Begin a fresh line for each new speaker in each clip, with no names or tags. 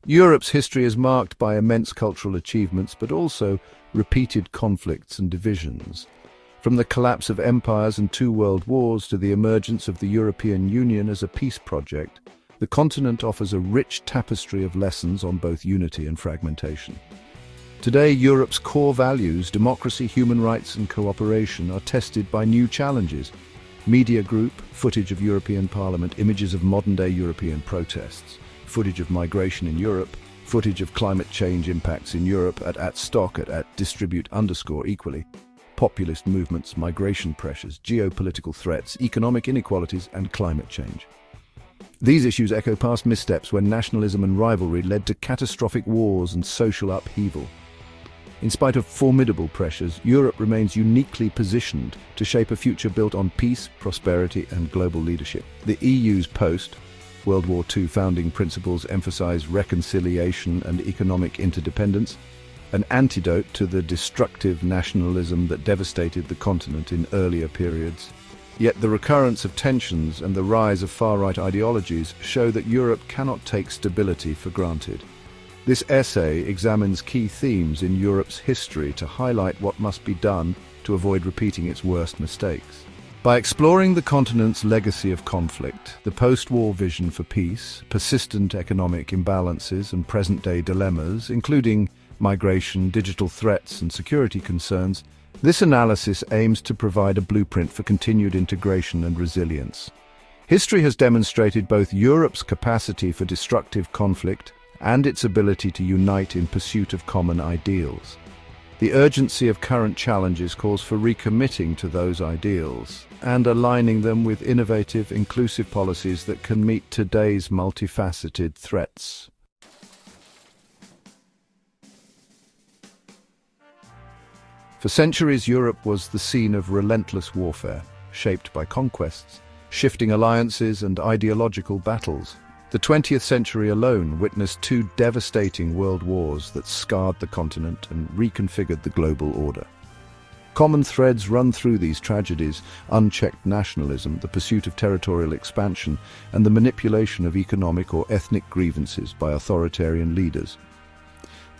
Europe's history is marked by immense cultural achievements, but also repeated conflicts and divisions. From the collapse of empires and two world wars to the emergence of the European Union as a peace project, the continent offers a rich tapestry of lessons on both unity and fragmentation. Today, Europe's core values, democracy, human rights and cooperation, are tested by new challenges. Media group, footage of European Parliament, images of modern-day European protests, footage of migration in Europe, footage of climate change impacts in Europe at distribute_equally, populist movements, migration pressures, geopolitical threats, economic inequalities and climate change. These issues echo past missteps when nationalism and rivalry led to catastrophic wars and social upheaval. In spite of formidable pressures, Europe remains uniquely positioned to shape a future built on peace, prosperity and global leadership. The EU's post-World War II founding principles emphasize reconciliation and economic interdependence, an antidote to the destructive nationalism that devastated the continent in earlier periods. Yet the recurrence of tensions and the rise of far-right ideologies show that Europe cannot take stability for granted. This essay examines key themes in Europe's history to highlight what must be done to avoid repeating its worst mistakes. By exploring the continent's legacy of conflict, the post-war vision for peace, persistent economic imbalances and present-day dilemmas, including migration, digital threats and security concerns, this analysis aims to provide a blueprint for continued integration and resilience. History has demonstrated both Europe's capacity for destructive conflict and its ability to unite in pursuit of common ideals. The urgency of current challenges calls for recommitting to those ideals and aligning them with innovative, inclusive policies that can meet today's multifaceted threats. For centuries, Europe was the scene of relentless warfare, shaped by conquests, shifting alliances and ideological battles. The 20th century alone witnessed two devastating world wars that scarred the continent and reconfigured the global order. Common threads run through these tragedies: unchecked nationalism, the pursuit of territorial expansion, and the manipulation of economic or ethnic grievances by authoritarian leaders.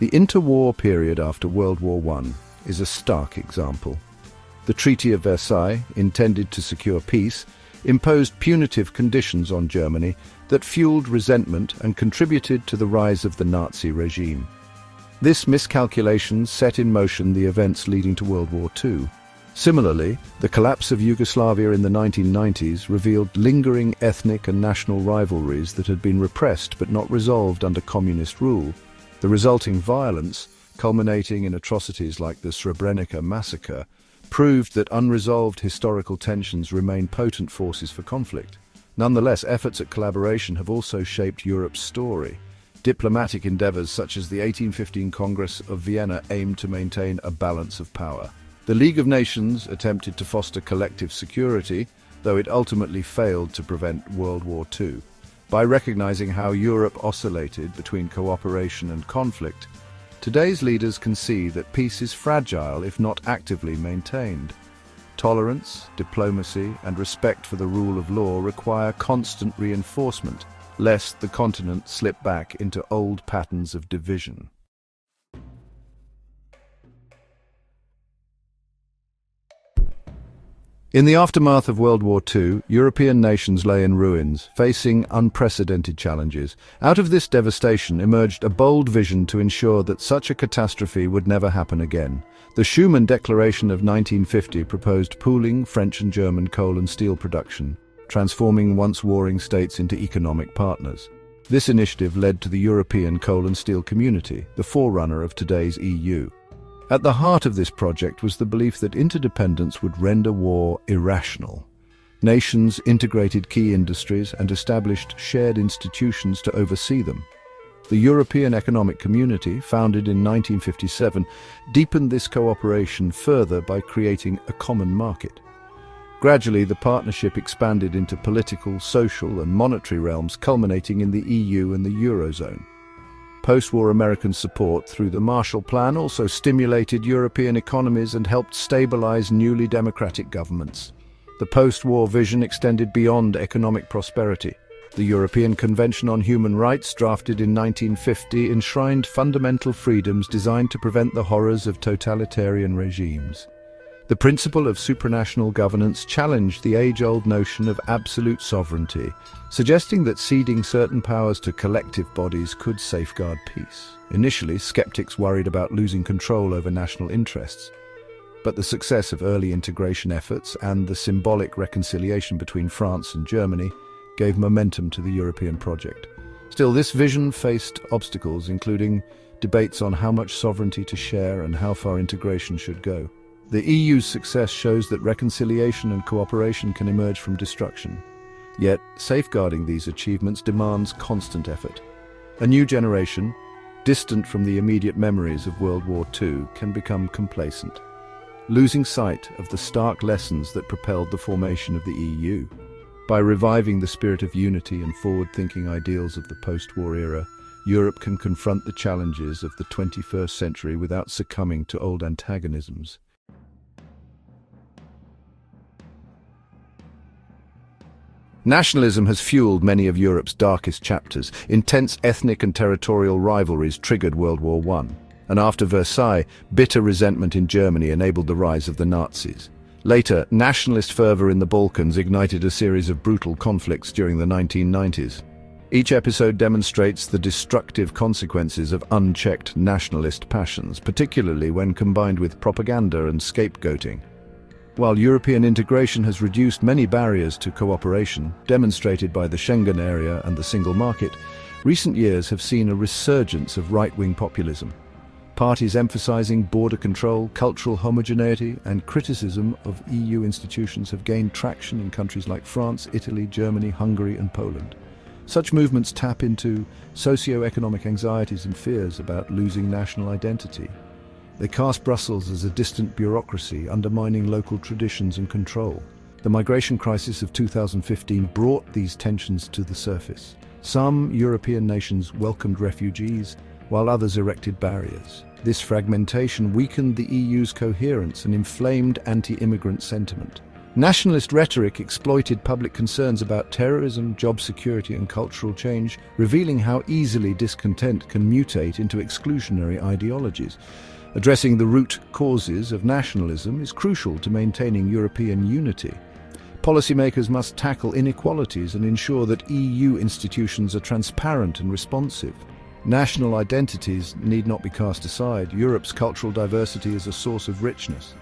The interwar period after World War I is a stark example. The Treaty of Versailles, intended to secure peace, imposed punitive conditions on Germany that fueled resentment and contributed to the rise of the Nazi regime. This miscalculation set in motion the events leading to World War II. Similarly, the collapse of Yugoslavia in the 1990s revealed lingering ethnic and national rivalries that had been repressed but not resolved under communist rule. The resulting violence, culminating in atrocities like the Srebrenica massacre, proved that unresolved historical tensions remain potent forces for conflict. Nonetheless, efforts at collaboration have also shaped Europe's story. Diplomatic endeavors such as the 1815 Congress of Vienna aimed to maintain a balance of power. The League of Nations attempted to foster collective security, though it ultimately failed to prevent World War II. By recognizing how Europe oscillated between cooperation and conflict, today's leaders can see that peace is fragile if not actively maintained. Tolerance, diplomacy, and respect for the rule of law require constant reinforcement, lest the continent slip back into old patterns of division. In the aftermath of World War II, European nations lay in ruins, facing unprecedented challenges. Out of this devastation emerged a bold vision to ensure that such a catastrophe would never happen again. The Schuman Declaration of 1950 proposed pooling French and German coal and steel production, transforming once warring states into economic partners. This initiative led to the European Coal and Steel Community, the forerunner of today's EU. At the heart of this project was the belief that interdependence would render war irrational. Nations integrated key industries and established shared institutions to oversee them. The European Economic Community, founded in 1957, deepened this cooperation further by creating a common market. Gradually, the partnership expanded into political, social, and monetary realms, culminating in the EU and the Eurozone. Post-war American support through the Marshall Plan also stimulated European economies and helped stabilize newly democratic governments. The post-war vision extended beyond economic prosperity. The European Convention on Human Rights, drafted in 1950, enshrined fundamental freedoms designed to prevent the horrors of totalitarian regimes. The principle of supranational governance challenged the age-old notion of absolute sovereignty, suggesting that ceding certain powers to collective bodies could safeguard peace. Initially, skeptics worried about losing control over national interests. But the success of early integration efforts and the symbolic reconciliation between France and Germany gave momentum to the European project. Still, this vision faced obstacles, including debates on how much sovereignty to share and how far integration should go. The EU's success shows that reconciliation and cooperation can emerge from destruction. Yet, safeguarding these achievements demands constant effort. A new generation, distant from the immediate memories of World War II, can become complacent, losing sight of the stark lessons that propelled the formation of the EU. By reviving the spirit of unity and forward-thinking ideals of the post-war era, Europe can confront the challenges of the 21st century without succumbing to old antagonisms. Nationalism has fueled many of Europe's darkest chapters. Intense ethnic and territorial rivalries triggered World War I, and after Versailles, bitter resentment in Germany enabled the rise of the Nazis. Later, nationalist fervor in the Balkans ignited a series of brutal conflicts during the 1990s. Each episode demonstrates the destructive consequences of unchecked nationalist passions, particularly when combined with propaganda and scapegoating. While European integration has reduced many barriers to cooperation, demonstrated by the Schengen area and the single market, recent years have seen a resurgence of right-wing populism. Parties emphasizing border control, cultural homogeneity, and criticism of EU institutions have gained traction in countries like France, Italy, Germany, Hungary, and Poland. Such movements tap into socio-economic anxieties and fears about losing national identity. They cast Brussels as a distant bureaucracy, undermining local traditions and control. The migration crisis of 2015 brought these tensions to the surface. Some European nations welcomed refugees, while others erected barriers. This fragmentation weakened the EU's coherence and inflamed anti-immigrant sentiment. Nationalist rhetoric exploited public concerns about terrorism, job security, and cultural change, revealing how easily discontent can mutate into exclusionary ideologies. Addressing the root causes of nationalism is crucial to maintaining European unity. Policymakers must tackle inequalities and ensure that EU institutions are transparent and responsive. National identities need not be cast aside. Europe's cultural diversity is a source of richness.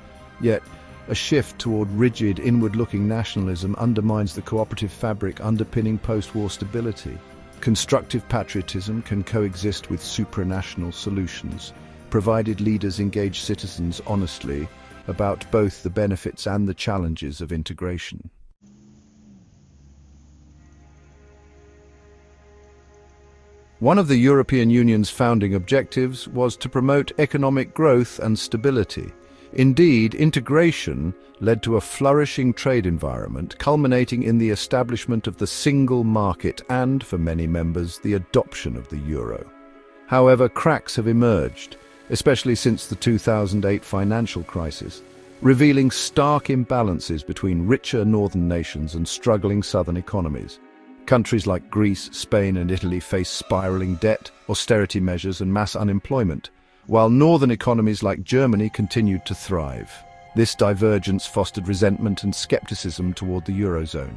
Yet, a shift toward rigid, inward-looking nationalism undermines the cooperative fabric underpinning post-war stability. Constructive patriotism can coexist with supranational solutions, provided leaders engage citizens honestly about both the benefits and the challenges of integration. One of the European Union's founding objectives was to promote economic growth and stability. Indeed, integration led to a flourishing trade environment, culminating in the establishment of the single market and, for many members, the adoption of the euro. However, cracks have emerged, especially since the 2008 financial crisis, revealing stark imbalances between richer northern nations and struggling southern economies. Countries like Greece, Spain, and Italy face spiraling debt, austerity measures, and mass unemployment, while northern economies like Germany continued to thrive. This divergence fostered resentment and skepticism toward the Eurozone.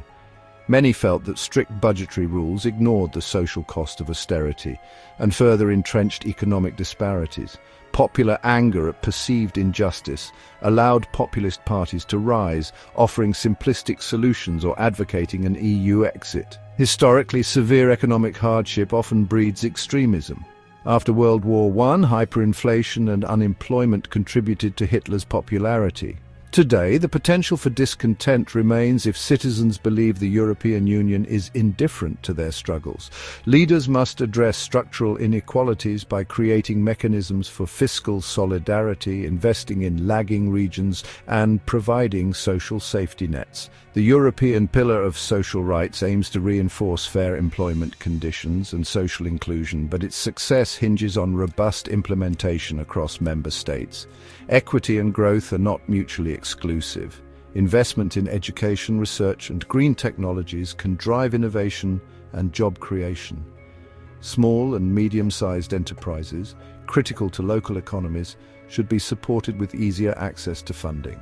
Many felt that strict budgetary rules ignored the social cost of austerity and further entrenched economic disparities. Popular anger at perceived injustice allowed populist parties to rise, offering simplistic solutions or advocating an EU exit. Historically, severe economic hardship often breeds extremism. After World War I, hyperinflation and unemployment contributed to Hitler's popularity. Today, the potential for discontent remains if citizens believe the European Union is indifferent to their struggles. Leaders must address structural inequalities by creating mechanisms for fiscal solidarity, investing in lagging regions, and providing social safety nets. The European Pillar of Social Rights aims to reinforce fair employment conditions and social inclusion, but its success hinges on robust implementation across member states. Equity and growth are not mutually exclusive. Investment in education, research, and green technologies can drive innovation and job creation. Small and medium-sized enterprises, critical to local economies, should be supported with easier access to funding.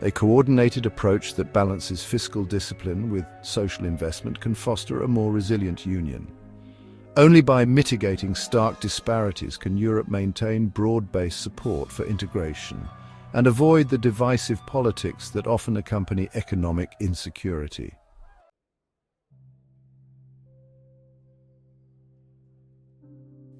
A coordinated approach that balances fiscal discipline with social investment can foster a more resilient union. Only by mitigating stark disparities can Europe maintain broad-based support for integration and avoid the divisive politics that often accompany economic insecurity.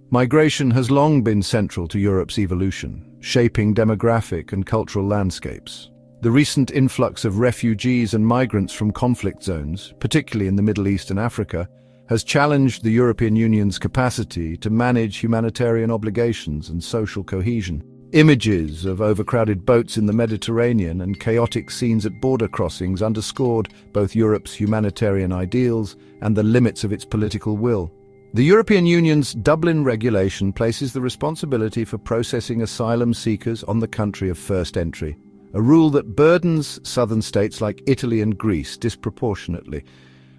Migration has long been central to Europe's evolution, shaping demographic and cultural landscapes. The recent influx of refugees and migrants from conflict zones, particularly in the Middle East and Africa, has challenged the European Union's capacity to manage humanitarian obligations and social cohesion. Images of overcrowded boats in the Mediterranean and chaotic scenes at border crossings underscored both Europe's humanitarian ideals and the limits of its political will. The European Union's Dublin regulation places the responsibility for processing asylum seekers on the country of first entry, a rule that burdens southern states like Italy and Greece disproportionately.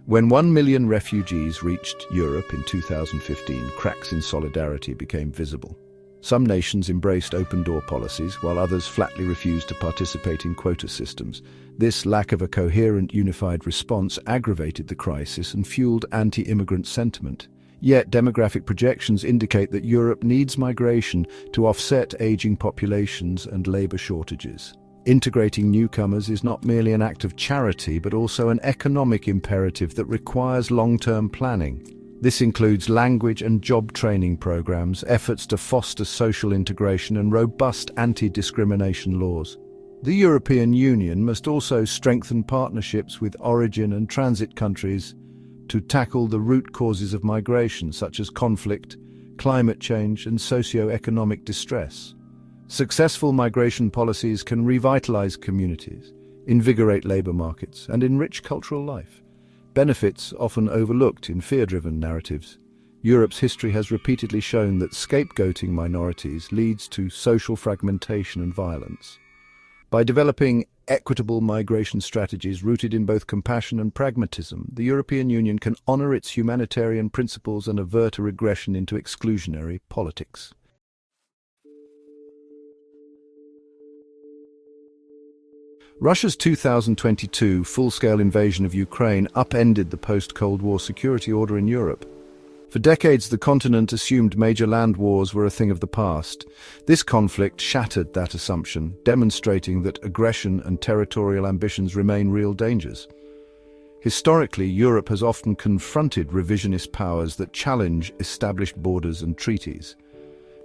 When 1 million refugees reached Europe in 2015, cracks in solidarity became visible. Some nations embraced open-door policies, while others flatly refused to participate in quota systems. This lack of a coherent, unified response aggravated the crisis and fueled anti-immigrant sentiment. Yet demographic projections indicate that Europe needs migration to offset aging populations and labor shortages. Integrating newcomers is not merely an act of charity, but also an economic imperative that requires long-term planning. This includes language and job training programs, efforts to foster social integration, and robust anti-discrimination laws. The European Union must also strengthen partnerships with origin and transit countries to tackle the root causes of migration, such as conflict, climate change, and socio-economic distress. Successful migration policies can revitalize communities, invigorate labor markets, and enrich cultural life. Benefits often overlooked in fear-driven narratives. Europe's history has repeatedly shown that scapegoating minorities leads to social fragmentation and violence. By developing equitable migration strategies rooted in both compassion and pragmatism, the European Union can honor its humanitarian principles and avert a regression into exclusionary politics. Russia's 2022 full-scale invasion of Ukraine upended the post-Cold War security order in Europe. For decades, the continent assumed major land wars were a thing of the past. This conflict shattered that assumption, demonstrating that aggression and territorial ambitions remain real dangers. Historically, Europe has often confronted revisionist powers that challenge established borders and treaties.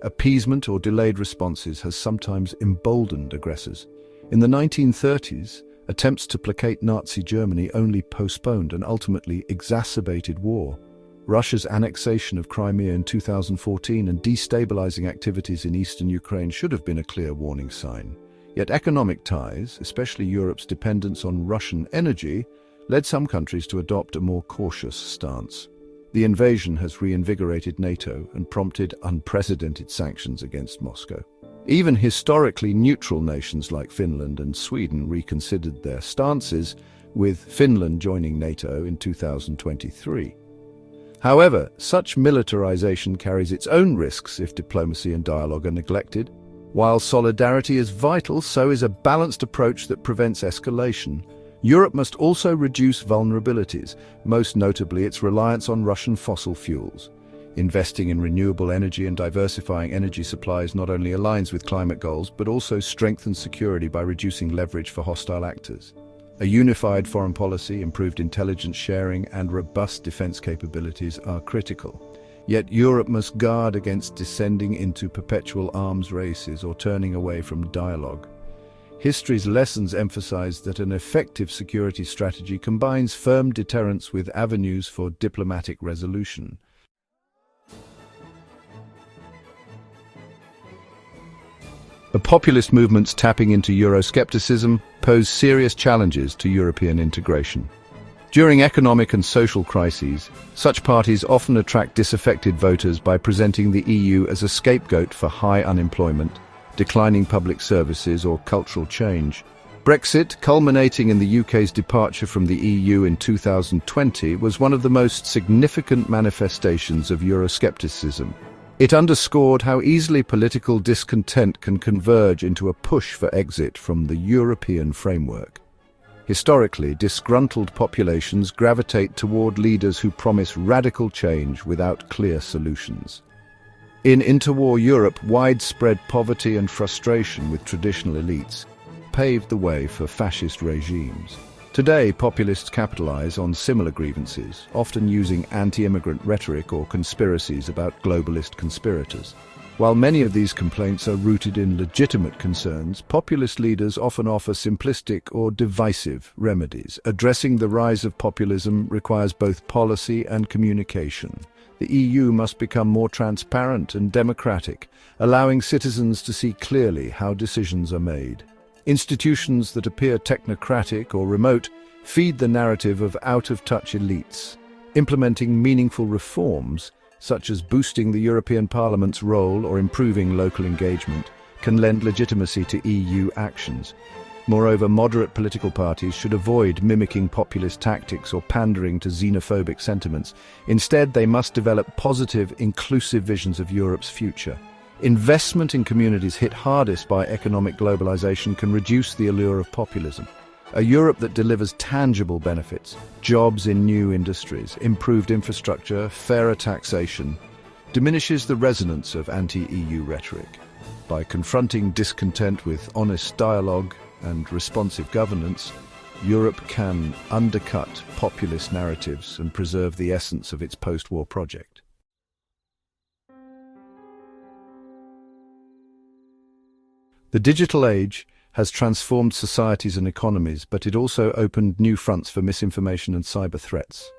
Appeasement or delayed responses has sometimes emboldened aggressors. In the 1930s, attempts to placate Nazi Germany only postponed and ultimately exacerbated war. Russia's annexation of Crimea in 2014 and destabilizing activities in eastern Ukraine should have been a clear warning sign. Yet economic ties, especially Europe's dependence on Russian energy, led some countries to adopt a more cautious stance. The invasion has reinvigorated NATO and prompted unprecedented sanctions against Moscow. Even historically neutral nations like Finland and Sweden reconsidered their stances, with Finland joining NATO in 2023. However, such militarization carries its own risks if diplomacy and dialogue are neglected. While solidarity is vital, so is a balanced approach that prevents escalation. Europe must also reduce vulnerabilities, most notably its reliance on Russian fossil fuels. Investing in renewable energy and diversifying energy supplies not only aligns with climate goals, but also strengthens security by reducing leverage for hostile actors. A unified foreign policy, improved intelligence sharing, and robust defense capabilities are critical. Yet Europe must guard against descending into perpetual arms races or turning away from dialogue. History's lessons emphasize that an effective security strategy combines firm deterrence with avenues for diplomatic resolution. The populist movements tapping into Euroscepticism pose serious challenges to European integration. During economic and social crises, such parties often attract disaffected voters by presenting the EU as a scapegoat for high unemployment, declining public services, or cultural change. Brexit, culminating in the UK's departure from the EU in 2020, was one of the most significant manifestations of Euroscepticism. It underscored how easily political discontent can converge into a push for exit from the European framework. Historically, disgruntled populations gravitate toward leaders who promise radical change without clear solutions. In interwar Europe, widespread poverty and frustration with traditional elites paved the way for fascist regimes. Today, populists capitalize on similar grievances, often using anti-immigrant rhetoric or conspiracies about globalist conspirators. While many of these complaints are rooted in legitimate concerns, populist leaders often offer simplistic or divisive remedies. Addressing the rise of populism requires both policy and communication. The EU must become more transparent and democratic, allowing citizens to see clearly how decisions are made. Institutions that appear technocratic or remote feed the narrative of out-of-touch elites. Implementing meaningful reforms, such as boosting the European Parliament's role or improving local engagement, can lend legitimacy to EU actions. Moreover, moderate political parties should avoid mimicking populist tactics or pandering to xenophobic sentiments. Instead, they must develop positive, inclusive visions of Europe's future. Investment in communities hit hardest by economic globalization can reduce the allure of populism. A Europe that delivers tangible benefits, jobs in new industries, improved infrastructure, fairer taxation, diminishes the resonance of anti-EU rhetoric. By confronting discontent with honest dialogue and responsive governance, Europe can undercut populist narratives and preserve the essence of its post-war project. The digital age has transformed societies and economies, but it also opened new fronts for misinformation and cyber threats.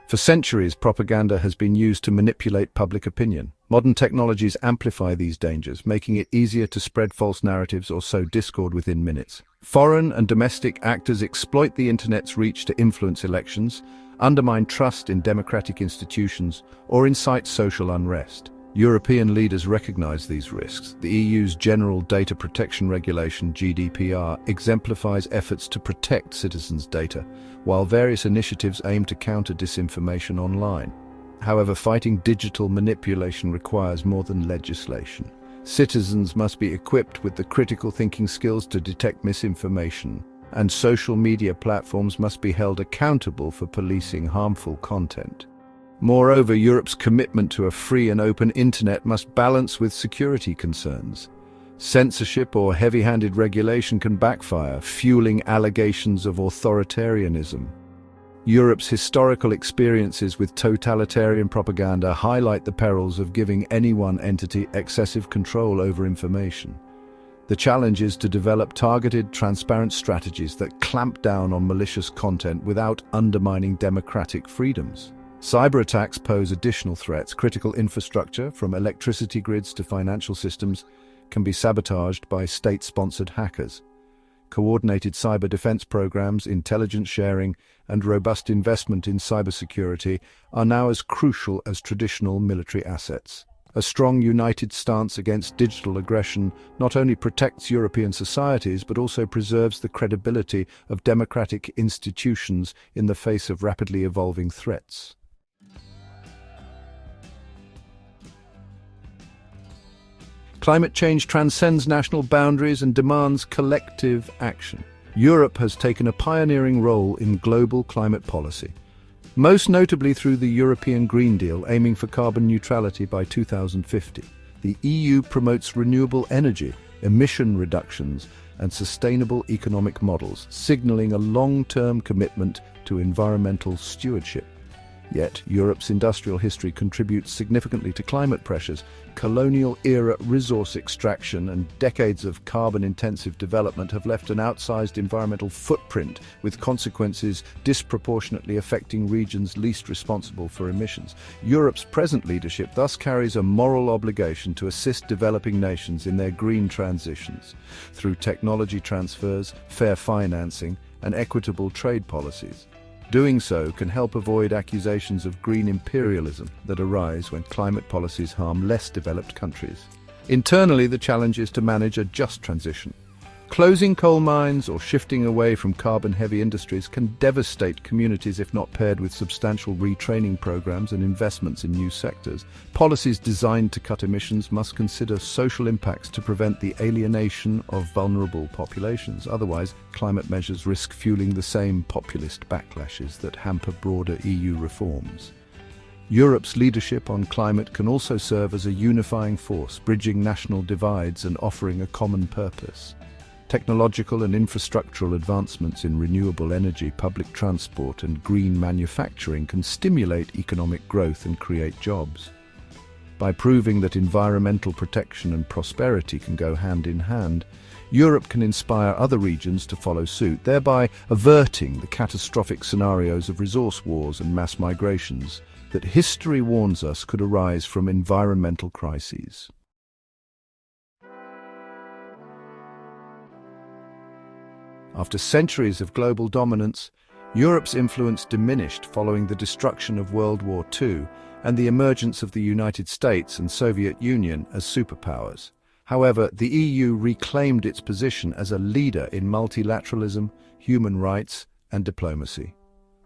For centuries, propaganda has been used to manipulate public opinion. Modern technologies amplify these dangers, making it easier to spread false narratives or sow discord within minutes. Foreign and domestic actors exploit the internet's reach to influence elections, undermine trust in democratic institutions, or incite social unrest. European leaders recognize these risks. The EU's General Data Protection Regulation, GDPR, exemplifies efforts to protect citizens' data, while various initiatives aim to counter disinformation online. However, fighting digital manipulation requires more than legislation. Citizens must be equipped with the critical thinking skills to detect misinformation, and social media platforms must be held accountable for policing harmful content. Moreover, Europe's commitment to a free and open internet must balance with security concerns. Censorship or heavy-handed regulation can backfire, fueling allegations of authoritarianism. Europe's historical experiences with totalitarian propaganda highlight the perils of giving any one entity excessive control over information. The challenge is to develop targeted, transparent strategies that clamp down on malicious content without undermining democratic freedoms. Cyber attacks pose additional threats. Critical infrastructure, from electricity grids to financial systems, can be sabotaged by state-sponsored hackers. Coordinated cyber defense programs, intelligence sharing, and robust investment in cybersecurity are now as crucial as traditional military assets. A strong, united stance against digital aggression not only protects European societies but also preserves the credibility of democratic institutions in the face of rapidly evolving threats. Climate change transcends national boundaries and demands collective action. Europe has taken a pioneering role in global climate policy, most notably through the European Green Deal, aiming for carbon neutrality by 2050. The EU promotes renewable energy, emission reductions, and sustainable economic models, signaling a long-term commitment to environmental stewardship. Yet, Europe's industrial history contributes significantly to climate pressures. Colonial-era resource extraction and decades of carbon-intensive development have left an outsized environmental footprint, with consequences disproportionately affecting regions least responsible for emissions. Europe's present leadership thus carries a moral obligation to assist developing nations in their green transitions through technology transfers, fair financing, and equitable trade policies. Doing so can help avoid accusations of green imperialism that arise when climate policies harm less developed countries. Internally, the challenge is to manage a just transition. Closing coal mines or shifting away from carbon-heavy industries can devastate communities if not paired with substantial retraining programs and investments in new sectors. Policies designed to cut emissions must consider social impacts to prevent the alienation of vulnerable populations. Otherwise, climate measures risk fueling the same populist backlashes that hamper broader EU reforms. Europe's leadership on climate can also serve as a unifying force, bridging national divides and offering a common purpose. Technological and infrastructural advancements in renewable energy, public transport and green manufacturing can stimulate economic growth and create jobs. By proving that environmental protection and prosperity can go hand in hand, Europe can inspire other regions to follow suit, thereby averting the catastrophic scenarios of resource wars and mass migrations that history warns us could arise from environmental crises. After centuries of global dominance, Europe's influence diminished following the destruction of World War II and the emergence of the United States and Soviet Union as superpowers. However, the EU reclaimed its position as a leader in multilateralism, human rights, and diplomacy.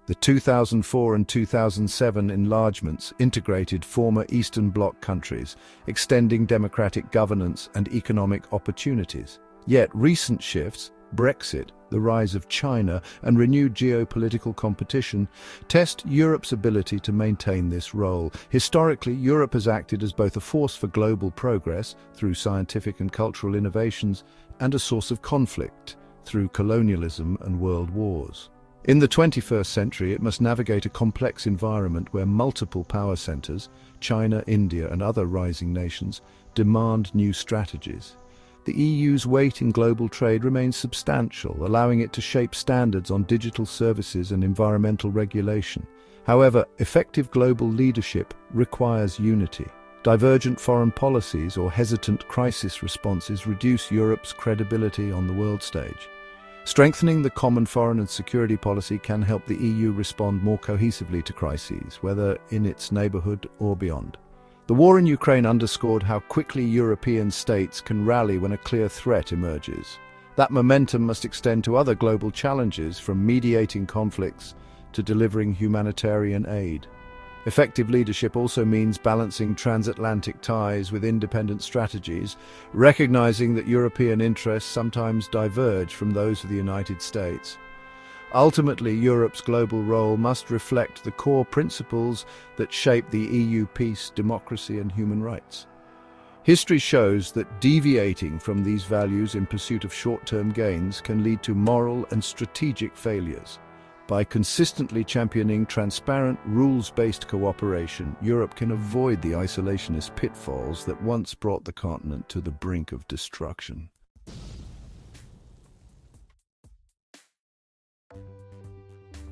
The 2004 and 2007 enlargements integrated former Eastern Bloc countries, extending democratic governance and economic opportunities. Yet recent shifts, Brexit, the rise of China, and renewed geopolitical competition test Europe's ability to maintain this role. Historically, Europe has acted as both a force for global progress through scientific and cultural innovations and a source of conflict through colonialism and world wars. In the 21st century, it must navigate a complex environment where multiple power centers, China, India, and other rising nations, demand new strategies. The EU's weight in global trade remains substantial, allowing it to shape standards on digital services and environmental regulation. However, effective global leadership requires unity. Divergent foreign policies or hesitant crisis responses reduce Europe's credibility on the world stage. Strengthening the common foreign and security policy can help the EU respond more cohesively to crises, whether in its neighborhood or beyond. The war in Ukraine underscored how quickly European states can rally when a clear threat emerges. That momentum must extend to other global challenges, from mediating conflicts to delivering humanitarian aid. Effective leadership also means balancing transatlantic ties with independent strategies, recognizing that European interests sometimes diverge from those of the United States. Ultimately, Europe's global role must reflect the core principles that shape the EU: peace, democracy, and human rights. History shows that deviating from these values in pursuit of short-term gains can lead to moral and strategic failures. By consistently championing transparent, rules-based cooperation, Europe can avoid the isolationist pitfalls that once brought the continent to the brink of destruction.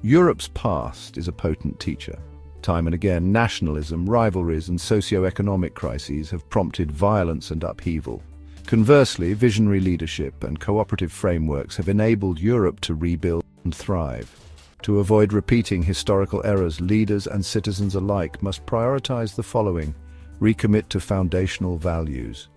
Europe's past is a potent teacher. Time and again, nationalism, rivalries, and socio-economic crises have prompted violence and upheaval. Conversely, visionary leadership and cooperative frameworks have enabled Europe to rebuild and thrive. To avoid repeating historical errors, leaders and citizens alike must prioritize the following: recommit to foundational values.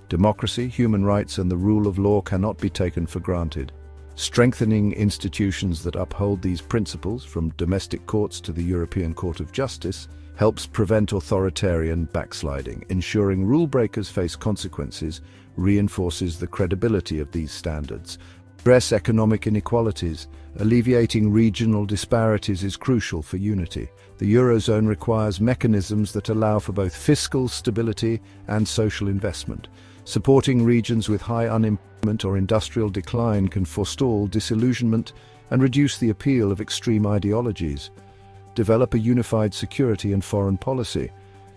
Democracy, human rights, and the rule of law cannot be taken for granted. Strengthening institutions that uphold these principles, from domestic courts to the European Court of Justice, helps prevent authoritarian backsliding. Ensuring rule breakers face consequences reinforces the credibility of these standards. Address economic inequalities. Alleviating regional disparities is crucial for unity. The Eurozone requires mechanisms that allow for both fiscal stability and social investment. Supporting regions with high unemployment or industrial decline can forestall disillusionment and reduce the appeal of extreme ideologies. Develop a unified security and foreign policy.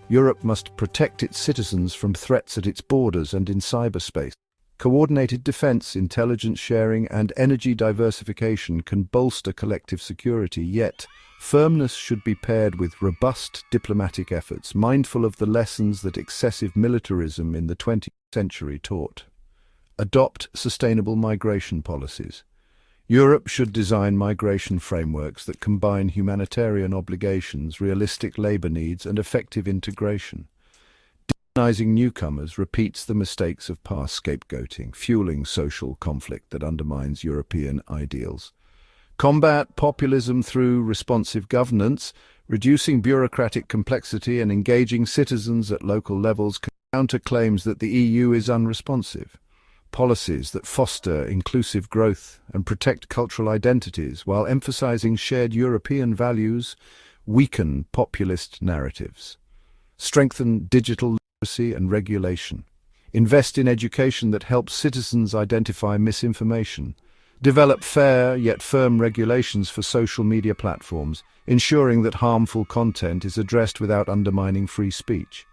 Europe must protect its citizens from threats at its borders and in cyberspace. Coordinated defense, intelligence sharing, and energy diversification can bolster collective security, yet firmness should be paired with robust diplomatic efforts, mindful of the lessons that excessive militarism in the 20th century taught. Adopt sustainable migration policies. Europe should design migration frameworks that combine humanitarian obligations, realistic labor needs, and effective integration. Demonizing newcomers repeats the mistakes of past scapegoating, fueling social conflict that undermines European ideals. Combat populism through responsive governance, reducing bureaucratic complexity and engaging citizens at local levels can counter claims that the EU is unresponsive. Policies that foster inclusive growth and protect cultural identities while emphasizing shared European values weaken populist narratives. Strengthen digital literacy and regulation. Invest in education that helps citizens identify misinformation. Develop fair yet firm regulations for social media platforms, ensuring that harmful content is addressed without undermining free speech.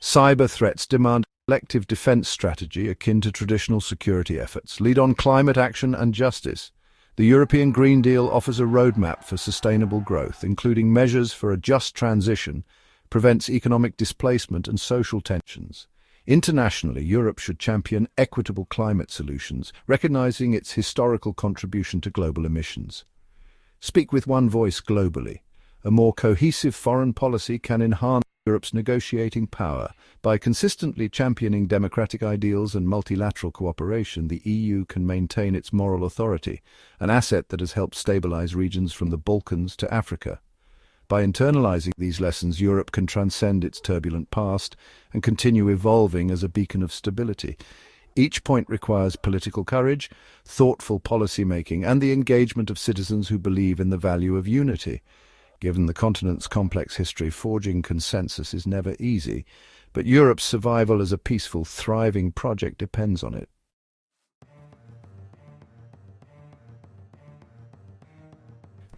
Cyber threats demand a collective defense strategy akin to traditional security efforts. Lead on climate action and justice. The European Green Deal offers a roadmap for sustainable growth, including measures for a just transition, prevents economic displacement and social tensions. Internationally, Europe should champion equitable climate solutions, recognizing its historical contribution to global emissions. Speak with one voice globally. A more cohesive foreign policy can enhance Europe's negotiating power. By consistently championing democratic ideals and multilateral cooperation, the EU can maintain its moral authority, an asset that has helped stabilize regions from the Balkans to Africa. By internalizing these lessons, Europe can transcend its turbulent past and continue evolving as a beacon of stability. Each point requires political courage, thoughtful policy-making, and the engagement of citizens who believe in the value of unity. Given the continent's complex history, forging consensus is never easy, but Europe's survival as a peaceful, thriving project depends on it.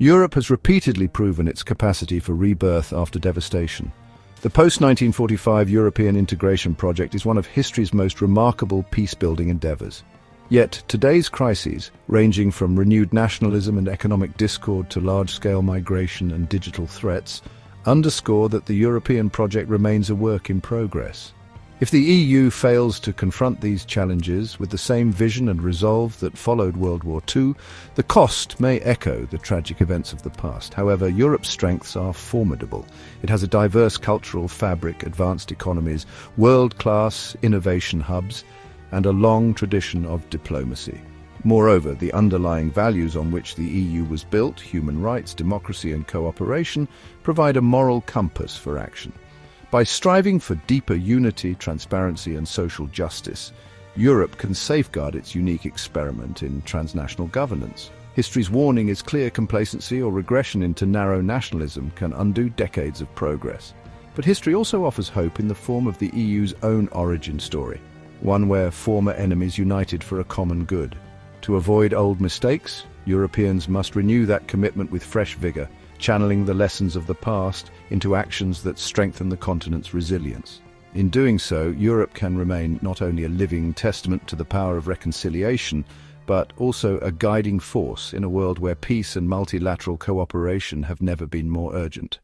Europe has repeatedly proven its capacity for rebirth after devastation. The post-1945 European integration project is one of history's most remarkable peace-building endeavors. Yet today's crises, ranging from renewed nationalism and economic discord to large-scale migration and digital threats, underscore that the European project remains a work in progress. If the EU fails to confront these challenges with the same vision and resolve that followed World War II, the cost may echo the tragic events of the past. However, Europe's strengths are formidable. It has a diverse cultural fabric, advanced economies, world-class innovation hubs, and a long tradition of diplomacy. Moreover, the underlying values on which the EU was built, human rights, democracy, and cooperation, provide a moral compass for action. By striving for deeper unity, transparency, and social justice, Europe can safeguard its unique experiment in transnational governance. History's warning is clear: complacency or regression into narrow nationalism can undo decades of progress. But history also offers hope in the form of the EU's own origin story, one where former enemies united for a common good. To avoid old mistakes, Europeans must renew that commitment with fresh vigor, channeling the lessons of the past into actions that strengthen the continent's resilience. In doing so, Europe can remain not only a living testament to the power of reconciliation, but also a guiding force in a world where peace and multilateral cooperation have never been more urgent.